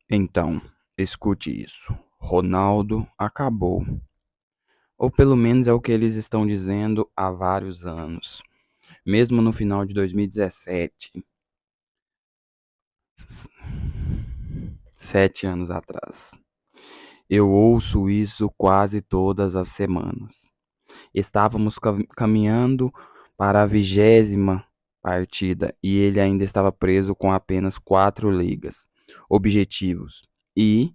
Então, escute isso. Ronaldo acabou. Ou pelo menos é o que eles estão dizendo há vários anos. Mesmo no final de 2017, 7 anos atrás. Eu ouço isso quase todas as semanas. Estávamos caminhando para a 20ª partida e ele ainda estava preso com apenas 4 ligas objetivos. E,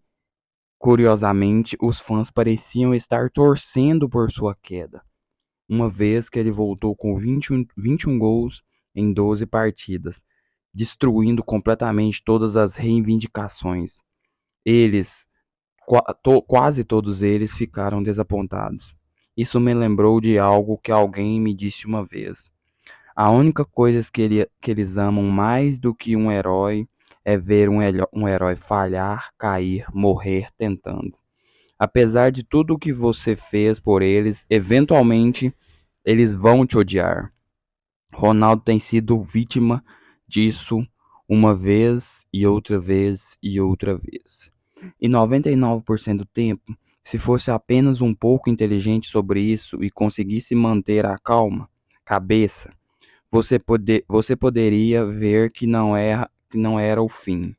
curiosamente, os fãs pareciam estar torcendo por sua queda, uma vez que ele voltou com 21 gols em 12 partidas, destruindo completamente todas as reivindicações. Eles, quase todos eles, ficaram desapontados. Isso me lembrou de algo que alguém me disse uma vez. A única coisa que eles amam mais do que um herói é ver um herói falhar, cair, morrer tentando. Apesar de tudo o que você fez por eles, eventualmente eles vão te odiar. Ronaldo tem sido vítima disso uma vez e outra vez e outra vez. E 99% do tempo, se fosse apenas um pouco inteligente sobre isso e conseguisse manter a calma, cabeça, você poderia ver que não era o fim.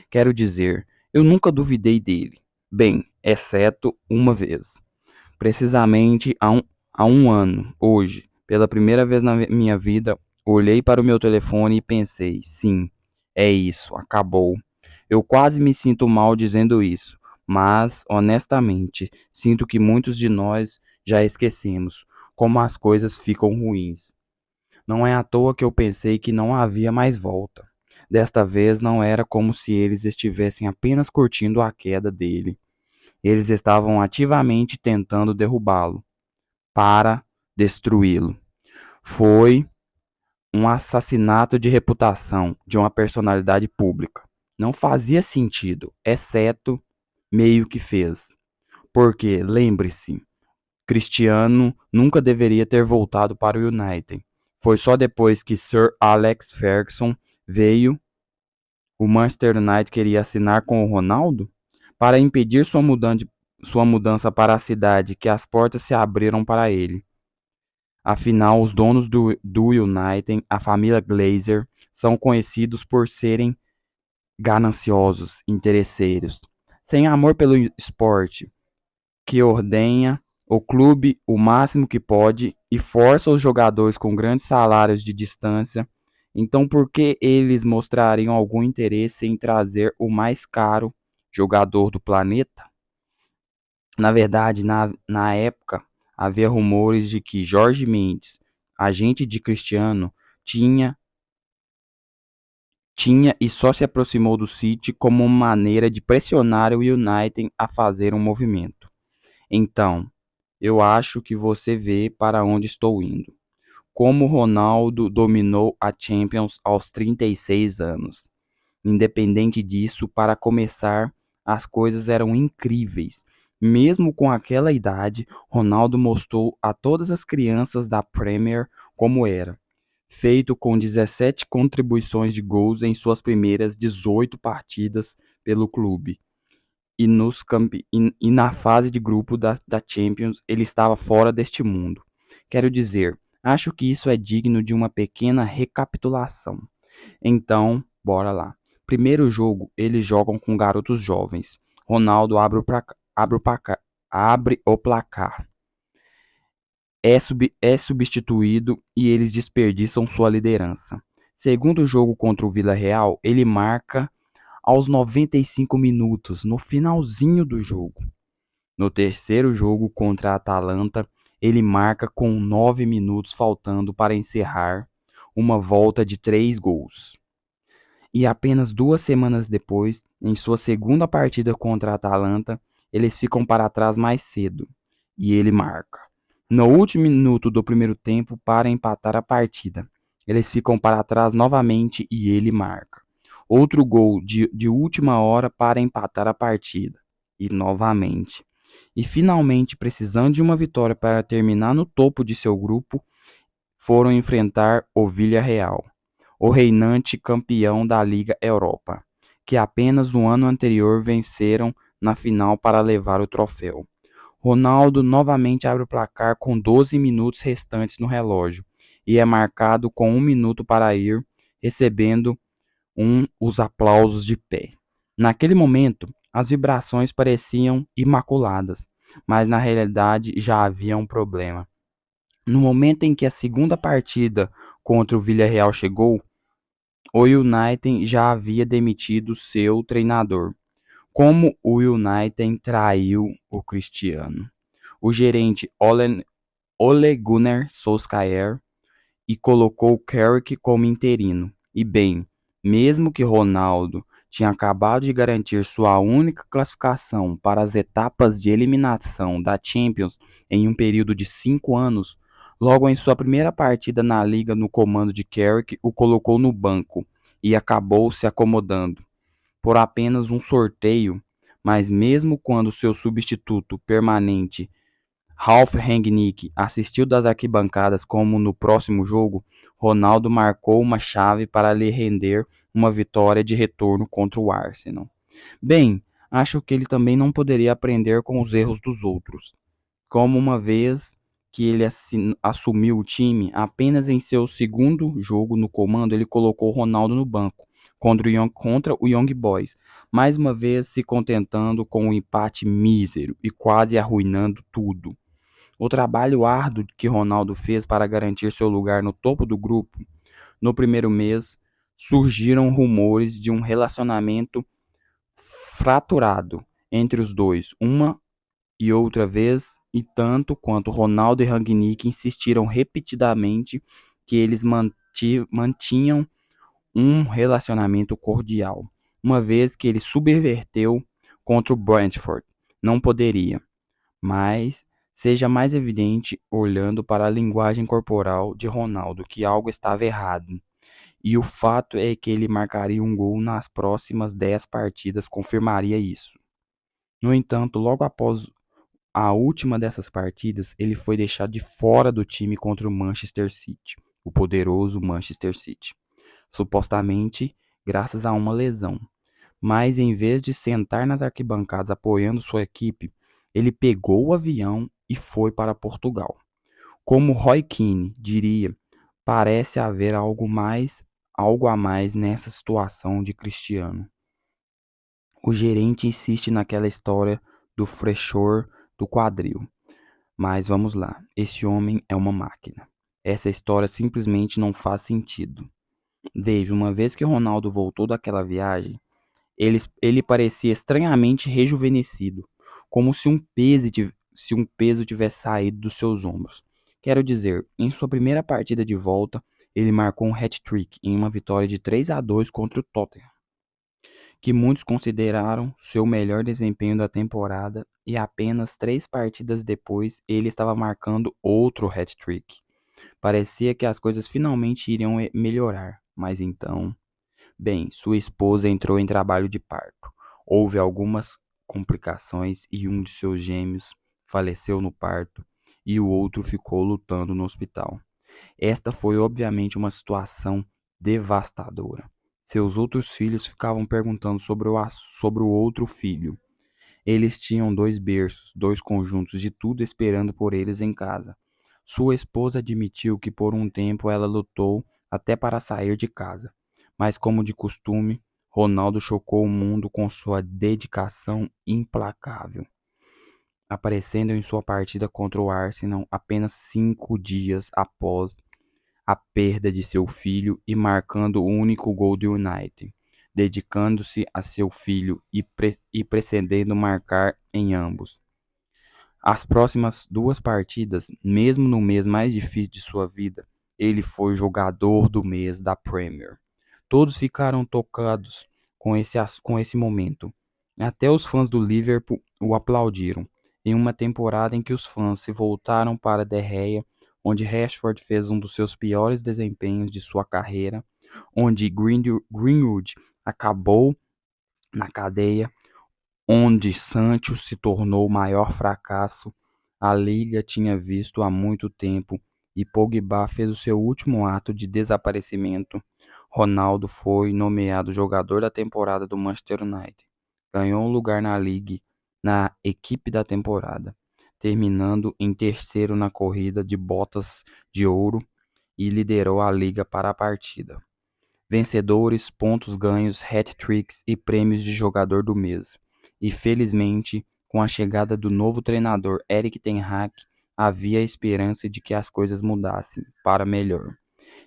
Quero dizer, eu nunca duvidei dele. Bem, exceto uma vez. Precisamente há um ano, hoje, pela primeira vez na minha vida, olhei para o meu telefone e pensei: sim, é isso, acabou. Eu quase me sinto mal dizendo isso, mas, honestamente, sinto que muitos de nós já esquecemos como as coisas ficam ruins. Não é à toa que eu pensei que não havia mais volta. Desta vez não era como se eles estivessem apenas curtindo a queda dele. Eles estavam ativamente tentando derrubá-lo, para destruí-lo. Foi um assassinato de reputação de uma personalidade pública. Não fazia sentido, exceto meio que fez. Porque, lembre-se, Cristiano nunca deveria ter voltado para o United. Foi só depois que Sir Alex Ferguson veio, o Manchester United queria assinar com o Ronaldo para impedir sua mudança para a cidade, que as portas se abriram para ele. Afinal, os donos do United, a família Glazer, são conhecidos por serem gananciosos, interesseiros, sem amor pelo esporte, que ordenha o clube o máximo que pode e força os jogadores com grandes salários de distância. Então, por que eles mostrariam algum interesse em trazer o mais caro jogador do planeta? Na verdade, na época, havia rumores de que Jorge Mendes, agente de Cristiano, tinha, tinha e só se aproximou do City como uma maneira de pressionar o United a fazer um movimento. Então, eu acho que você vê para onde estou indo. Como Ronaldo dominou a Champions aos 36 anos. Independente disso, para começar, as coisas eram incríveis. Mesmo com aquela idade, Ronaldo mostrou a todas as crianças da Premier como era, feito com 17 contribuições de gols em suas primeiras 18 partidas pelo clube. E na fase de grupo da Champions, ele estava fora deste mundo. Quero dizer, acho que isso é digno de uma pequena recapitulação. Então, bora lá. Primeiro jogo, eles jogam com garotos jovens. Ronaldo abre o placar. É substituído e eles desperdiçam sua liderança. Segundo jogo contra o Villarreal, ele marca aos 95 minutos, no finalzinho do jogo. No terceiro jogo contra a Atalanta, ele marca com 9 minutos faltando para encerrar uma volta de 3 gols. E apenas 2 semanas depois, em sua segunda partida contra a Atalanta, eles ficam para trás mais cedo e ele marca. No último minuto do primeiro tempo, para empatar a partida, eles ficam para trás novamente e ele marca. Outro gol de última hora para empatar a partida e novamente. E finalmente, precisando de uma vitória para terminar no topo de seu grupo, foram enfrentar o Villarreal, o reinante campeão da Liga Europa, que apenas no ano anterior venceram na final para levar o troféu. Ronaldo novamente abre o placar com 12 minutos restantes no relógio e é marcado com 1 minuto para ir, recebendo os aplausos de pé. Naquele momento, as vibrações pareciam imaculadas, mas na realidade já havia um problema. No momento em que a segunda partida contra o Villarreal chegou, o United já havia demitido seu treinador. Como o United traiu o Cristiano? O gerente Ole Gunnar Solskjaer e colocou Carrick como interino. E bem, mesmo que Ronaldo tinha acabado de garantir sua única classificação para as etapas de eliminação da Champions em um período de 5 anos, logo em sua primeira partida na liga no comando de Carrick o colocou no banco e acabou se acomodando por apenas um sorteio, mas mesmo quando seu substituto permanente Ralf Rangnick assistiu das arquibancadas como no próximo jogo, Ronaldo marcou uma chave para lhe render uma vitória de retorno contra o Arsenal. Bem, acho que ele também não poderia aprender com os erros dos outros, como uma vez que ele assumiu o time, apenas em seu segundo jogo no comando ele colocou Ronaldo no banco contra o Young Boys, mais uma vez se contentando com um empate mísero e quase arruinando tudo. O trabalho árduo que Ronaldo fez para garantir seu lugar no topo do grupo, no primeiro mês, surgiram rumores de um relacionamento fraturado entre os dois, uma e outra vez, e tanto quanto Ronaldo e Rangnick insistiram repetidamente que eles mantinham um relacionamento cordial, uma vez que ele subverteu contra o Brentford. Não poderia, mas seja mais evidente olhando para a linguagem corporal de Ronaldo que algo estava errado. E o fato é que ele marcaria um gol nas próximas 10 partidas confirmaria isso. No entanto, logo após a última dessas partidas, ele foi deixado de fora do time contra o Manchester City, o poderoso Manchester City, supostamente graças a uma lesão. Mas em vez de sentar nas arquibancadas apoiando sua equipe, ele pegou o avião e foi para Portugal. Como Roy Keane diria, parece haver algo a mais nessa situação de Cristiano. O gerente insiste naquela história do freshor do quadril. Mas vamos lá, esse homem é uma máquina. Essa história simplesmente não faz sentido. Veja, uma vez que Ronaldo voltou daquela viagem, ele parecia estranhamente rejuvenescido, como se um peso tivesse saído dos seus ombros. Quero dizer, em sua primeira partida de volta, ele marcou um hat-trick em uma vitória de 3-2 contra o Tottenham, que muitos consideraram seu melhor desempenho da temporada, e apenas 3 partidas depois ele estava marcando outro hat-trick. Parecia que as coisas finalmente iriam melhorar, mas então, bem, sua esposa entrou em trabalho de parto. Houve algumas complicações e um de seus gêmeos faleceu no parto e o outro ficou lutando no hospital. Esta foi obviamente uma situação devastadora. Seus outros filhos ficavam perguntando sobre o outro filho. Eles tinham 2 berços, 2 conjuntos de tudo esperando por eles em casa. Sua esposa admitiu que por um tempo ela lutou até para sair de casa. Mas, como de costume, Ronaldo chocou o mundo com sua dedicação implacável, aparecendo em sua partida contra o Arsenal apenas 5 dias após a perda de seu filho e marcando o único gol do United, dedicando-se a seu filho e pretendendo marcar em ambos. As próximas 2 partidas, mesmo no mês mais difícil de sua vida, ele foi jogador do mês da Premier. Todos ficaram tocados com esse momento. Até os fãs do Liverpool o aplaudiram. Em uma temporada em que os fãs se voltaram para De Gea, onde Rashford fez um dos seus piores desempenhos de sua carreira, onde Greenwood acabou na cadeia, onde Sancho se tornou o maior fracasso a liga tinha visto há muito tempo e Pogba fez o seu último ato de desaparecimento, Ronaldo foi nomeado jogador da temporada do Manchester United. Ganhou um lugar na League, na equipe da temporada, terminando em terceiro na corrida de botas de ouro e liderou a liga para a partida. Vencedores, pontos ganhos, hat-tricks e prêmios de jogador do mês. E felizmente, com a chegada do novo treinador Erik ten Hag, havia a esperança de que as coisas mudassem para melhor.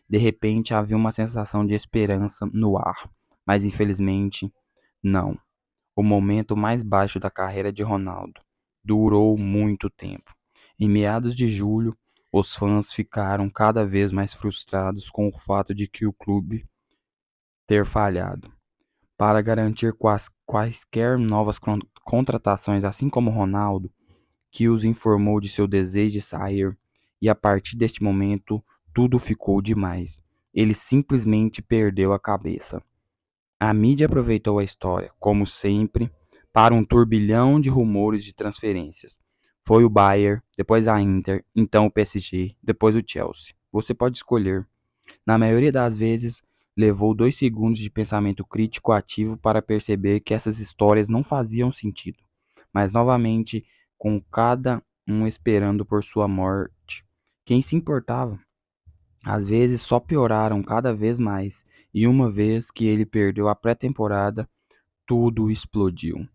De repente havia uma sensação de esperança no ar, mas infelizmente não. O momento mais baixo da carreira de Ronaldo durou muito tempo. Em meados de julho, os fãs ficaram cada vez mais frustrados com o fato de que o clube ter falhado. Para garantir quaisquer novas contratações, assim como Ronaldo, que os informou de seu desejo de sair, e a partir deste momento tudo ficou demais. Ele simplesmente perdeu a cabeça. A mídia aproveitou a história, como sempre, para um turbilhão de rumores de transferências. Foi o Bayern, depois a Inter, então o PSG, depois o Chelsea. Você pode escolher. Na maioria das vezes, levou 2 segundos de pensamento crítico ativo para perceber que essas histórias não faziam sentido, mas novamente, com cada um esperando por sua morte. Quem se importava? Às vezes só pioraram cada vez mais, e uma vez que ele perdeu a pré-temporada, tudo explodiu.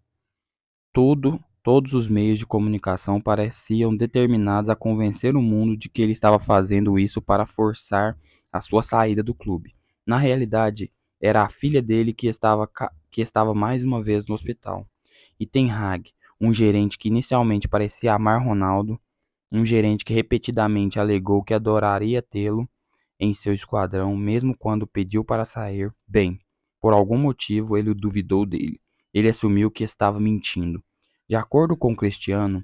Todos os meios de comunicação pareciam determinados a convencer o mundo de que ele estava fazendo isso para forçar a sua saída do clube. Na realidade, era a filha dele que estava mais uma vez no hospital. E Ten Hag, um gerente que inicialmente parecia amar Ronaldo, um gerente que repetidamente alegou que adoraria tê-lo em seu esquadrão, mesmo quando pediu para sair, bem, por algum motivo ele duvidou dele. Ele assumiu que estava mentindo. De acordo com Cristiano,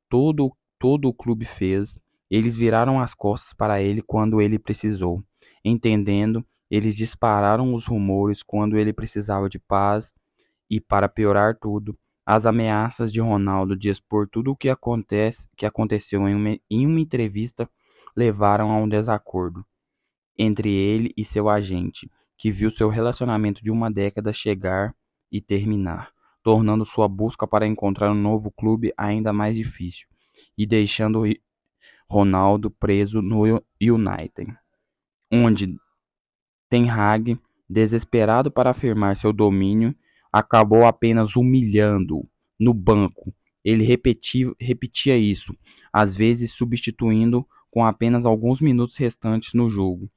todo o clube fez, eles viraram as costas para ele quando ele precisou. Entendendo, eles dispararam os rumores quando ele precisava de paz e, para piorar tudo, as ameaças de Ronaldo de expor tudo o que aconteceu em uma entrevista levaram a um desacordo entre ele e seu agente, que viu seu relacionamento de uma década chegar e terminar, tornando sua busca para encontrar um novo clube ainda mais difícil e deixando Ronaldo preso no United, onde Ten Hag, desesperado para afirmar seu domínio, acabou apenas humilhando-o no banco. Ele repetia isso, às vezes substituindo com apenas alguns minutos restantes no jogo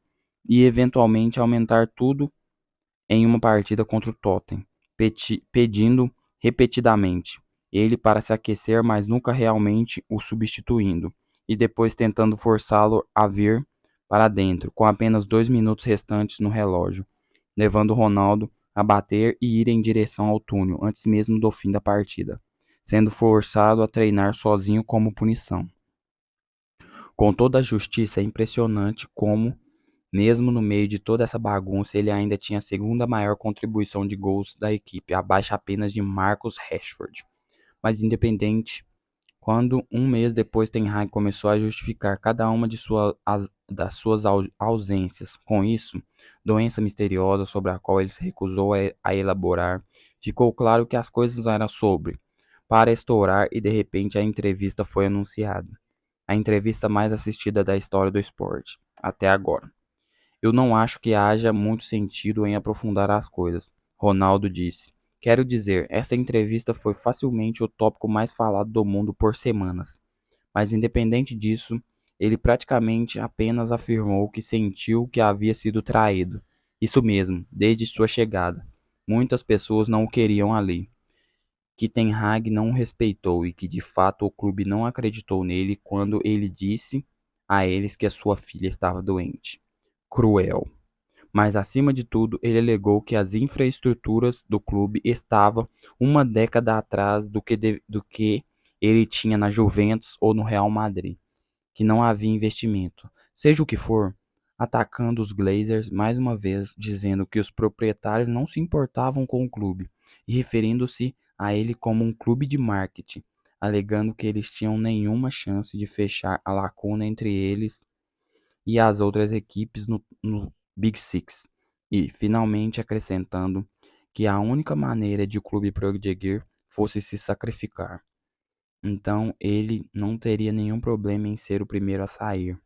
e eventualmente aumentar tudo em uma partida contra o Tottenham, pedindo repetidamente ele para se aquecer, mas nunca realmente o substituindo, e depois tentando forçá-lo a vir para dentro, com apenas 2 minutos restantes no relógio, levando Ronaldo a bater e ir em direção ao túnel antes mesmo do fim da partida, sendo forçado a treinar sozinho como punição. Com toda a justiça, é impressionante como, mesmo no meio de toda essa bagunça, ele ainda tinha a segunda maior contribuição de gols da equipe, abaixo apenas de Marcus Rashford. Mas independente, quando um mês depois Ten Hag começou a justificar cada uma das suas ausências, com isso, doença misteriosa sobre a qual ele se recusou a elaborar, ficou claro que as coisas eram sobre para estourar e de repente a entrevista foi anunciada. A entrevista mais assistida da história do esporte, até agora. Eu não acho que haja muito sentido em aprofundar as coisas, Ronaldo disse. Quero dizer, essa entrevista foi facilmente o tópico mais falado do mundo por semanas. Mas independente disso, ele praticamente apenas afirmou que sentiu que havia sido traído. Isso mesmo, desde sua chegada. Muitas pessoas não o queriam ali. Que Ten Hag não o respeitou e que de fato o clube não acreditou nele quando ele disse a eles que a sua filha estava doente. Cruel. Mas acima de tudo, ele alegou que as infraestruturas do clube estavam uma década atrás do que ele tinha na Juventus ou no Real Madrid, que não havia investimento. Seja o que for, atacando os Glazers mais uma vez, dizendo que os proprietários não se importavam com o clube e referindo-se a ele como um clube de marketing, alegando que eles tinham nenhuma chance de fechar a lacuna entre eles e as outras equipes no Big Six. e, finalmente, acrescentando que a única maneira de o clube prosseguir fosse se sacrificar. Então ele não teria nenhum problema em ser o primeiro a sair,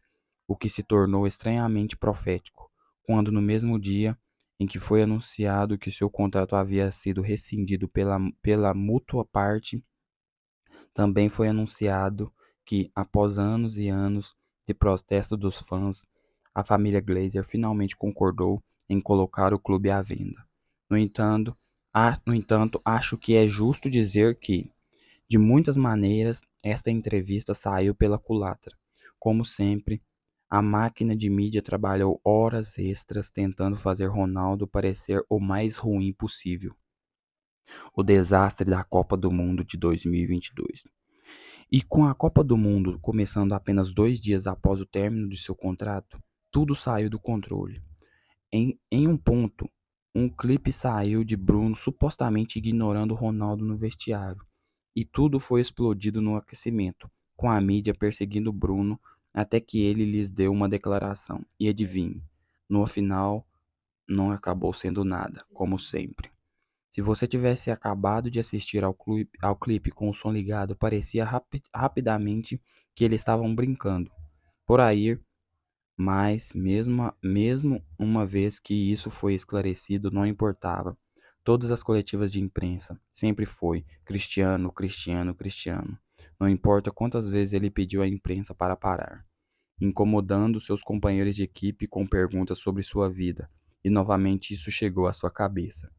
o que se tornou estranhamente profético, quando no mesmo dia em que foi anunciado que seu contrato havia sido rescindido pela mútua parte, também foi anunciado que, após anos e anos de protesto dos fãs, a família Glazer finalmente concordou em colocar o clube à venda. No entanto, acho que é justo dizer que, de muitas maneiras, esta entrevista saiu pela culatra. Como sempre, a máquina de mídia trabalhou horas extras tentando fazer Ronaldo parecer o mais ruim possível. O desastre da Copa do Mundo de 2022. E com a Copa do Mundo começando apenas 2 dias após o término de seu contrato, tudo saiu do controle. Em um ponto, um clipe saiu de Bruno supostamente ignorando Ronaldo no vestiário, e tudo foi explodido no aquecimento, com a mídia perseguindo Bruno até que ele lhes deu uma declaração. E adivinhe, no final não acabou sendo nada, como sempre. Se você tivesse acabado de assistir ao clipe com o som ligado, parecia rapidamente que eles estavam brincando por aí, mas mesmo uma vez que isso foi esclarecido, não importava. Todas as coletivas de imprensa sempre foi Cristiano, Cristiano, Cristiano. Não importa quantas vezes ele pediu à imprensa para parar, incomodando seus companheiros de equipe com perguntas sobre sua vida, e novamente isso chegou à sua cabeça.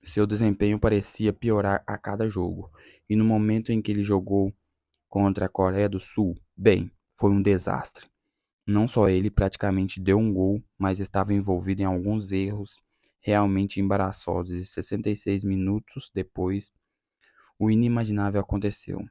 Seu desempenho parecia piorar a cada jogo, e no momento em que ele jogou contra a Coreia do Sul, bem, foi um desastre. Não só ele praticamente deu um gol, mas estava envolvido em alguns erros realmente embaraçosos, e 66 minutos depois, o inimaginável aconteceu.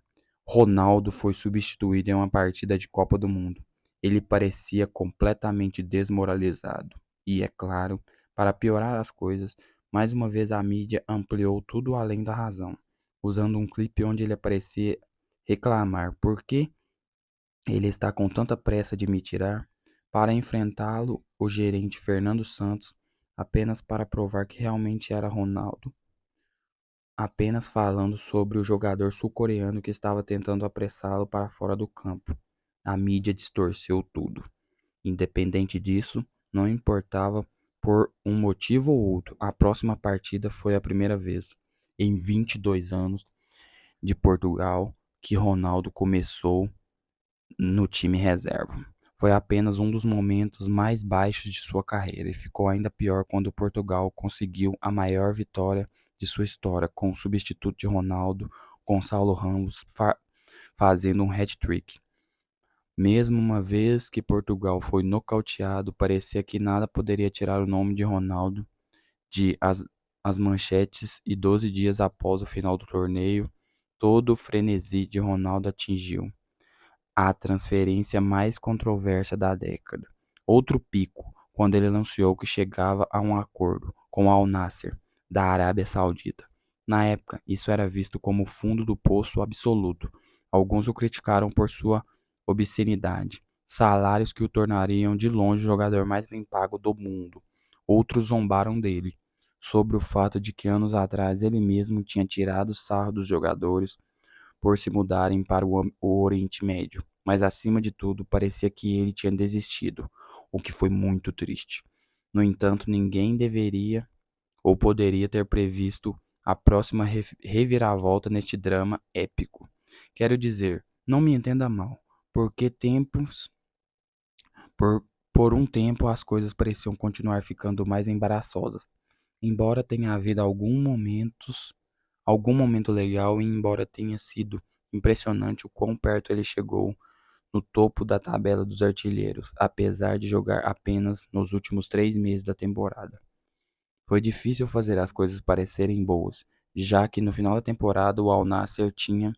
Ronaldo foi substituído em uma partida de Copa do Mundo. Ele parecia completamente desmoralizado. E, é claro, para piorar as coisas, mais uma vez a mídia ampliou tudo além da razão, usando um clipe onde ele aparecia reclamar por que ele está com tanta pressa de me tirar. Para enfrentá-lo, o gerente Fernando Santos, apenas para provar que realmente era Ronaldo, apenas falando sobre o jogador sul-coreano que estava tentando apressá-lo para fora do campo. A mídia distorceu tudo. Independente disso, não importava por um motivo ou outro, a próxima partida foi a primeira vez em 22 anos de Portugal que Ronaldo começou no time reserva. Foi apenas um dos momentos mais baixos de sua carreira, e ficou ainda pior quando Portugal conseguiu a maior vitória de sua história com o substituto de Ronaldo, Gonçalo Ramos, fazendo um hat-trick. Mesmo uma vez que Portugal foi nocauteado, parecia que nada poderia tirar o nome de Ronaldo de as manchetes, e 12 dias após o final do torneio, todo o frenesi de Ronaldo atingiu a transferência mais controversa da década. Outro pico, quando ele anunciou que chegava a um acordo com o Al Nassr, da Arábia Saudita. Na época, isso era visto como o fundo do poço absoluto. Alguns o criticaram por sua obscenidade, salários que o tornariam de longe o jogador mais bem pago do mundo. Outros zombaram dele, sobre o fato de que anos atrás ele mesmo tinha tirado sarro dos jogadores por se mudarem para o Oriente Médio, mas acima de tudo parecia que ele tinha desistido, o que foi muito triste. No entanto, ninguém deveria ou poderia ter previsto a próxima reviravolta neste drama épico. Quero dizer, não me entenda mal, porque por, por um tempo as coisas pareciam continuar ficando mais embaraçosas, embora tenha havido algum momento legal, e embora tenha sido impressionante o quão perto ele chegou no topo da tabela dos artilheiros, apesar de jogar apenas nos últimos 3 meses da temporada. Foi difícil fazer as coisas parecerem boas, já que no final da temporada o Al Nassr tinha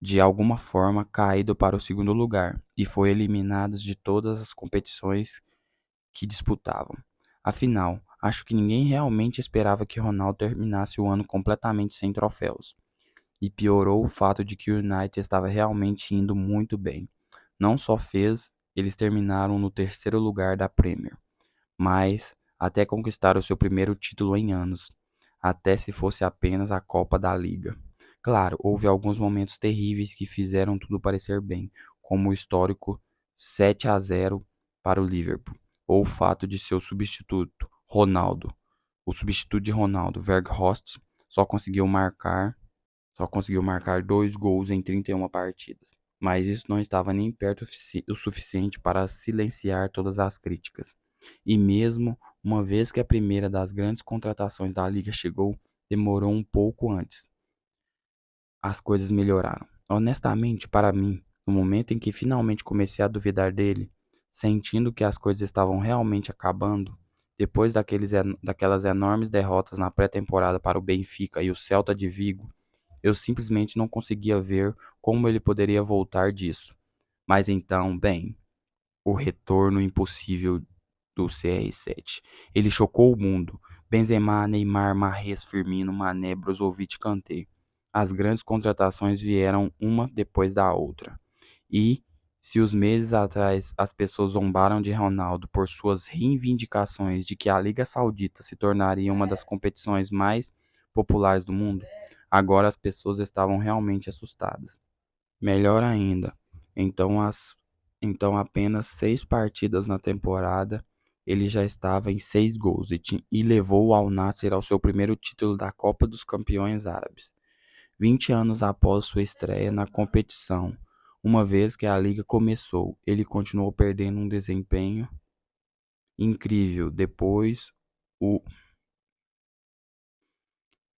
de alguma forma caído para o segundo lugar e foi eliminado de todas as competições que disputavam. Afinal, acho que ninguém realmente esperava que Ronaldo terminasse o ano completamente sem troféus. E piorou o fato de que o United estava realmente indo muito bem. Não só fez eles terminaram no terceiro lugar da Premier, mas até conquistar o seu primeiro título em anos, até se fosse apenas a Copa da Liga. Claro, houve alguns momentos terríveis que fizeram tudo parecer bem, como o histórico 7-0 para o Liverpool, ou o fato de seu substituto, Ronaldo, o substituto de Ronaldo, Weghorst, só conseguiu marcar só conseguiu marcar 2 gols em 31 partidas, mas isso não estava nem perto o suficiente para silenciar todas as críticas. E mesmo uma vez que a primeira das grandes contratações da liga chegou, demorou um pouco antes. As coisas melhoraram. Honestamente, para mim, no momento em que finalmente comecei a duvidar dele, sentindo que as coisas estavam realmente acabando, depois daquelas enormes derrotas na pré-temporada para o Benfica e o Celta de Vigo, eu simplesmente não conseguia ver como ele poderia voltar disso. Mas então, bem, o retorno impossível do CR7. Ele chocou o mundo. Benzema, Neymar, Mahrez, Firmino, Mané, Brozovic, Kanté. As grandes contratações vieram uma depois da outra. E se os meses atrás as pessoas zombaram de Ronaldo por suas reivindicações de que a Liga Saudita se tornaria uma das competições mais populares do mundo, agora as pessoas estavam realmente assustadas. Melhor ainda, então, então apenas 6 partidas na temporada, ele já estava em 6 gols e levou o Al Nassr ao seu primeiro título da Copa dos Campeões Árabes, 20 anos após sua estreia na competição. Uma vez que a liga começou, ele continuou perdendo um desempenho incrível. Depois, o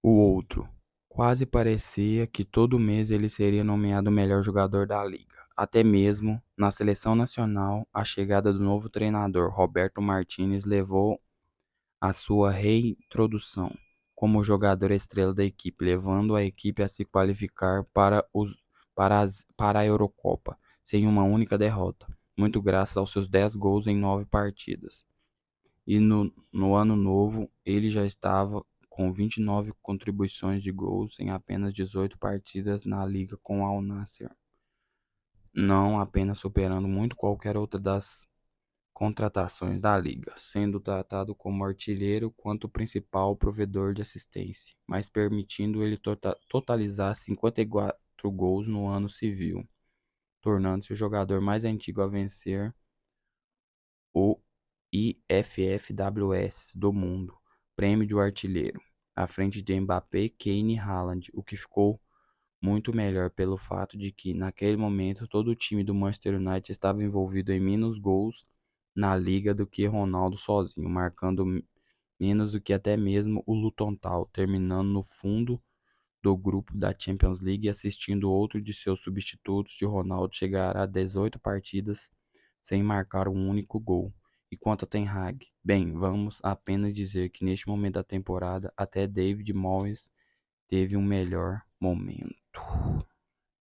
o outro. Quase parecia que todo mês ele seria nomeado o melhor jogador da liga. Até mesmo na seleção nacional, a chegada do novo treinador, Roberto Martinez, levou a sua reintrodução como jogador estrela da equipe, levando a equipe a se qualificar para a Eurocopa, sem uma única derrota, muito graças aos seus 10 gols em 9 partidas. E no ano novo, ele já estava com 29 contribuições de gols em apenas 18 partidas na liga com o Al Nassr, não apenas superando muito qualquer outra das contratações da liga, sendo tratado como artilheiro quanto principal provedor de assistência, mas permitindo ele totalizar 54 gols no ano civil, tornando-se o jogador mais antigo a vencer o IFFWS do mundo, prêmio de artilheiro, à frente de Mbappé, Kane e Haaland, o que ficou muito melhor pelo fato de que, naquele momento, todo o time do Manchester United estava envolvido em menos gols na liga do que Ronaldo sozinho, marcando menos do que até mesmo o Luton Town, terminando no fundo do grupo da Champions League e assistindo outro de seus substitutos de Ronaldo chegar a 18 partidas sem marcar um único gol. E quanto a Ten Hag, bem, vamos apenas dizer que neste momento da temporada até David Moyes teve um melhor momento.